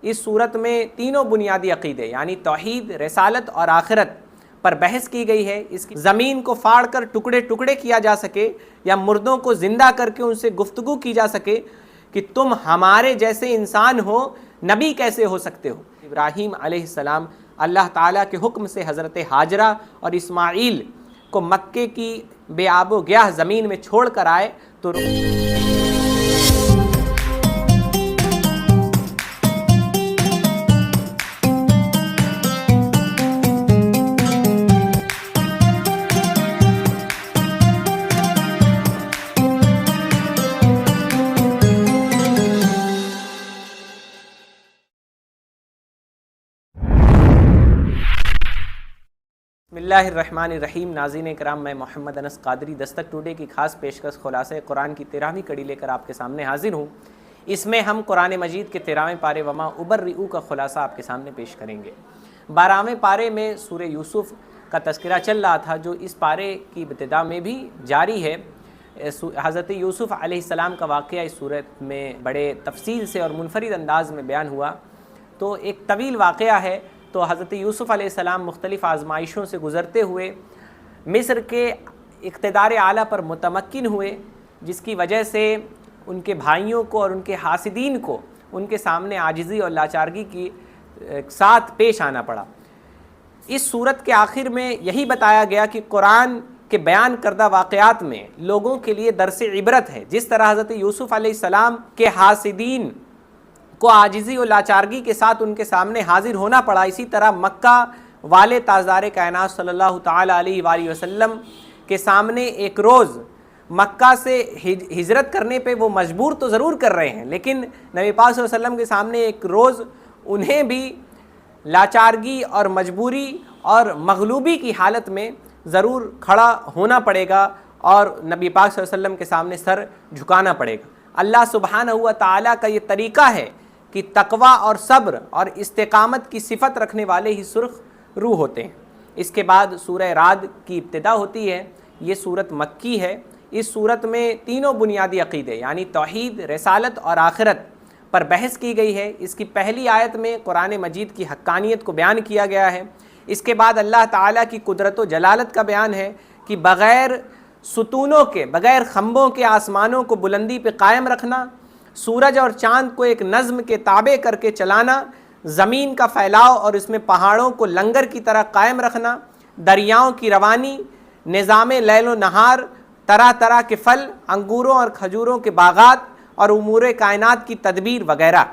اس صورت میں تینوں بنیادی عقیدے یعنی توحید، رسالت اور آخرت پر بحث کی گئی ہے۔ اس کی زمین کو پھاڑ کر ٹکڑے ٹکڑے کیا جا سکے یا مردوں کو زندہ کر کے ان سے گفتگو کی جا سکے کہ تم ہمارے جیسے انسان ہو، نبی کیسے ہو سکتے ہو۔ ابراہیم علیہ السلام اللہ تعالیٰ کے حکم سے حضرت ہاجرہ اور اسماعیل کو مکے کی بے آب و گیاہ زمین میں چھوڑ کر آئے تو بسم اللہ الرحمن الرحیم۔ ناظرین کرام، میں محمد انس قادری دستک ٹوڈے کی خاص پیشکش خلاصہ قرآن کی 13ویں کڑی لے کر آپ کے سامنے حاضر ہوں۔ اس میں ہم قرآن مجید کے 13ویں پارے وما ابرئ کا خلاصہ آپ کے سامنے پیش کریں گے۔ 12ویں پارے میں سورہ یوسف کا تذکرہ چل رہا تھا جو اس پارے کی ابتدا میں بھی جاری ہے۔ حضرت یوسف علیہ السلام کا واقعہ اس صورت میں بڑے تفصیل سے اور منفرد انداز میں بیان ہوا۔ تو ایک طویل واقعہ ہے۔ تو حضرت یوسف علیہ السلام مختلف آزمائشوں سے گزرتے ہوئے مصر کے اقتدار اعلیٰ پر متمکن ہوئے، جس کی وجہ سے ان کے بھائیوں کو اور ان کے حاسدین کو ان کے سامنے عاجزی اور لاچارگی کی ساتھ پیش آنا پڑا۔ اس صورت کے آخر میں یہی بتایا گیا کہ قرآن کے بیان کردہ واقعات میں لوگوں کے لیے درس عبرت ہے۔ جس طرح حضرت یوسف علیہ السلام کے حاسدین کو عاجزی و لاچارگی کے ساتھ ان کے سامنے حاضر ہونا پڑا، اسی طرح مکہ والے تاجدار کائنات صلی اللہ تعالیٰ علیہ وآلہ وسلم کے سامنے ایک روز مکہ سے ہجرت کرنے پہ وہ مجبور تو ضرور کر رہے ہیں، لیکن نبی پاک صلی اللہ علیہ وسلم کے سامنے ایک روز انہیں بھی لاچارگی اور مجبوری اور مغلوبی کی حالت میں ضرور کھڑا ہونا پڑے گا اور نبی پاک صلی اللہ علیہ وسلم کے سامنے سر جھکانا پڑے گا۔ اللہ سبحانہ و تعالیٰ کا یہ طریقہ ہے کہ تقوی اور صبر اور استقامت کی صفت رکھنے والے ہی سرخ روح ہوتے ہیں۔ اس کے بعد سورہ رعد کی ابتدا ہوتی ہے۔ یہ سورت مکی ہے۔ اس سورت میں تینوں بنیادی عقیدے یعنی توحید، رسالت اور آخرت پر بحث کی گئی ہے۔ اس کی پہلی آیت میں قرآن مجید کی حقانیت کو بیان کیا گیا ہے۔ اس کے بعد اللہ تعالیٰ کی قدرت و جلالت کا بیان ہے کہ بغیر ستونوں کے، بغیر خمبوں کے آسمانوں کو بلندی پہ قائم رکھنا، سورج اور چاند کو ایک نظم کے تابع کر کے چلانا، زمین کا پھیلاؤ اور اس میں پہاڑوں کو لنگر کی طرح قائم رکھنا، دریاؤں کی روانی، نظام لیل و نہار، طرح طرح کے پھل، انگوروں اور کھجوروں کے باغات اور امور کائنات کی تدبیر وغیرہ۔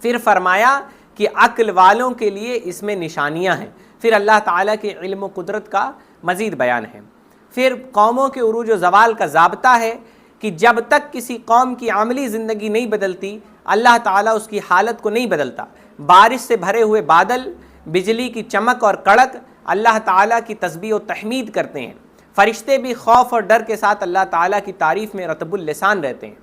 پھر فرمایا کہ عقل والوں کے لیے اس میں نشانیاں ہیں۔ پھر اللہ تعالیٰ کے علم و قدرت کا مزید بیان ہے۔ پھر قوموں کے عروج و زوال کا ضابطہ ہے کہ جب تک کسی قوم کی عملی زندگی نہیں بدلتی، اللہ تعالیٰ اس کی حالت کو نہیں بدلتا۔ بارش سے بھرے ہوئے بادل، بجلی کی چمک اور کڑک اللہ تعالیٰ کی تسبیح و تحمید کرتے ہیں۔ فرشتے بھی خوف اور ڈر کے ساتھ اللہ تعالیٰ کی تعریف میں رطب اللسان رہتے ہیں۔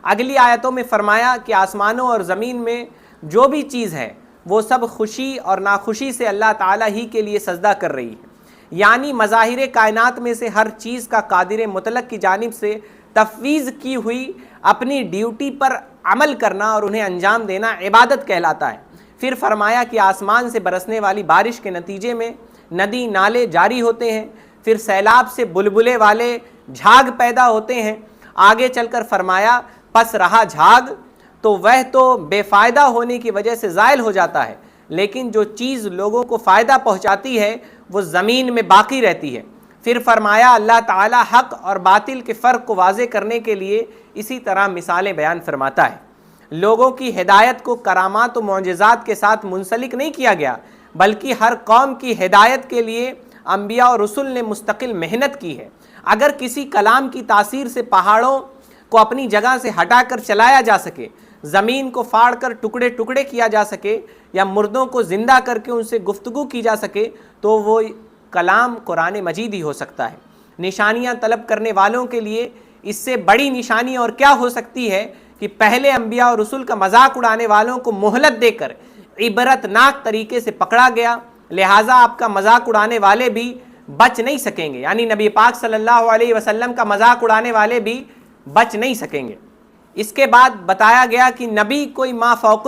اگلی آیتوں میں فرمایا کہ آسمانوں اور زمین میں جو بھی چیز ہے وہ سب خوشی اور ناخوشی سے اللہ تعالیٰ ہی کے لیے سجدہ کر رہی ہے، یعنی مظاہر کائنات میں سے ہر چیز کا قادر مطلق کی جانب سے تفویض کی ہوئی اپنی ڈیوٹی پر عمل کرنا اور انہیں انجام دینا عبادت کہلاتا ہے۔ پھر فرمایا کہ آسمان سے برسنے والی بارش کے نتیجے میں ندی نالے جاری ہوتے ہیں، پھر سیلاب سے بلبلے والے جھاگ پیدا ہوتے ہیں۔ آگے چل کر فرمایا پس رہا جھاگ تو وہ تو بے فائدہ ہونے کی وجہ سے زائل ہو جاتا ہے، لیکن جو چیز لوگوں کو فائدہ پہنچاتی ہے وہ زمین میں باقی رہتی ہے۔ پھر فرمایا اللہ تعالیٰ حق اور باطل کے فرق کو واضح کرنے کے لیے اسی طرح مثالیں بیان فرماتا ہے۔ لوگوں کی ہدایت کو کرامات و معجزات کے ساتھ منسلک نہیں کیا گیا، بلکہ ہر قوم کی ہدایت کے لیے انبیاء اور رسل نے مستقل محنت کی ہے۔ اگر کسی کلام کی تاثیر سے پہاڑوں کو اپنی جگہ سے ہٹا کر چلایا جا سکے، زمین کو پھاڑ کر ٹکڑے ٹکڑے کیا جا سکے یا مردوں کو زندہ کر کے ان سے گفتگو کی جا سکے تو وہ کلام قرآن مجید ہی ہو سکتا ہے۔ نشانیاں طلب کرنے والوں کے لیے اس سے بڑی نشانی اور کیا ہو سکتی ہے کہ پہلے انبیاء اور رسول کا مذاق اڑانے والوں کو مہلت دے کر عبرت ناک طریقے سے پکڑا گیا، لہٰذا آپ کا مذاق اڑانے والے بھی بچ نہیں سکیں گے، یعنی نبی پاک صلی اللہ علیہ وسلم کا مذاق اڑانے والے بھی بچ نہیں سکیں گے۔ اس کے بعد بتایا گیا کہ نبی کوئی ما فوق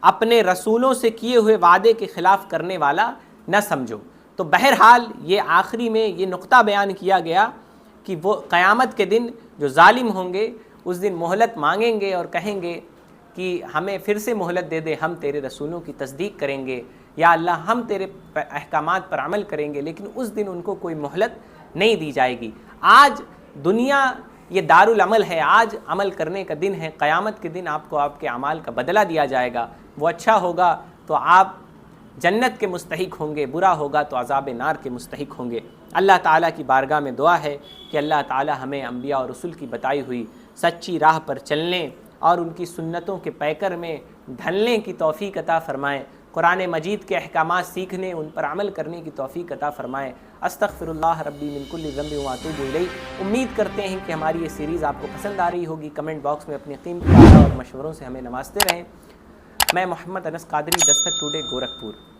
اپنے رسولوں سے کیے ہوئے وعدے کے خلاف کرنے والا نہ سمجھو۔ تو بہرحال یہ آخری میں یہ نقطہ بیان کیا گیا کہ وہ قیامت کے دن جو ظالم ہوں گے اس دن مہلت مانگیں گے اور کہیں گے کہ ہمیں پھر سے مہلت دے دے، ہم تیرے رسولوں کی تصدیق کریں گے، یا اللہ ہم تیرے احکامات پر عمل کریں گے، لیکن اس دن ان کو کوئی مہلت نہیں دی جائے گی۔ آج دنیا یہ دارالعمل ہے، آج عمل کرنے کا دن ہے، قیامت کے دن آپ کو آپ کے اعمال کا بدلہ دیا جائے گا۔ وہ اچھا ہوگا تو آپ جنت کے مستحق ہوں گے، برا ہوگا تو عذاب نار کے مستحق ہوں گے۔ اللہ تعالیٰ کی بارگاہ میں دعا ہے کہ اللہ تعالیٰ ہمیں انبیاء اور رسول کی بتائی ہوئی سچی راہ پر چلنے اور ان کی سنتوں کے پیکر میں ڈھلنے کی توفیق عطا فرمائے، قرآن مجید کے احکامات سیکھنے، ان پر عمل کرنے کی توفیق عطا فرمائے۔ استغفر اللہ ربی من کل ذنب واتوب الیہ۔ امید کرتے ہیں کہ ہماری یہ سیریز آپ کو پسند آ رہی ہوگی۔ کمنٹ باکس میں اپنی قیمتی آراء اور مشوروں سے ہمیں نوازتے رہیں۔ میں محمد انس قادری، دستک ٹوڈے، گورکھپور۔